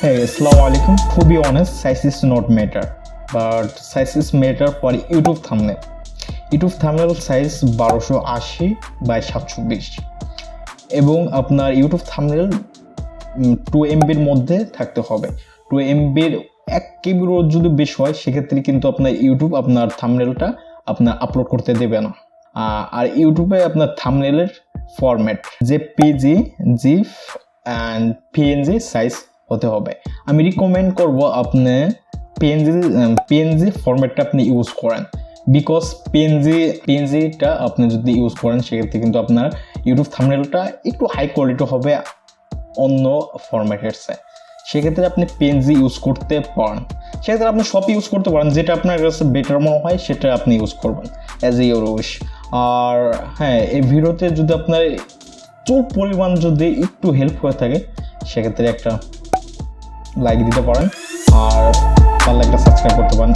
Hey, Assalamualaikum. To be honest, size is not matter, but size is matter for YouTube thumbnail. YouTube thumbnail size 1280 by 720 এবং আপনার YouTube thumbnail 2 MB এর মধ্যে থাকতে হবে। 2 MB এর 1 KB যদি বেশি হয় সেক্ষেত্রে কিন্তু আপনার ইউটিউব আপনার থাম্বনেলটা আপনার আপলোড করতে দেবে না। আর ইউটিউবে আপনার থাম্বনেলের format JPG, GIF and PNG size হতে হবে। আমি রিকমেন্ড করব আপনি পিএনজি ফরম্যাটটা আপনি ইউজ করেন, বিকজ পিএনজিটা আপনি যদি ইউজ করেন সেক্ষেত্রে কিন্তু আপনার ইউটিউব থাম্বনেলটা একটু হাই কোয়ালিটি হবে অন্য ফরম্যাটের চেয়ে। সেক্ষেত্রে আপনি পিএনজি ইউজ করতে পারেন। সেক্ষেত্রে আপনি সব ইউজ করতে পারেন, যেটা আপনার কাছে বেটার মনে হয় সেটা আপনি ইউজ করবেন অ্যাজ এ ইউর উইশ। আর হ্যাঁ, এই ভিডিওতে যদি আপনার চোখ পরিমাণ যদি একটু হেল্প হয়ে থাকে সেক্ষেত্রে একটা লাইক দিতে পারেন আর পারলে একটা সাবস্ক্রাইব করতে পারেন।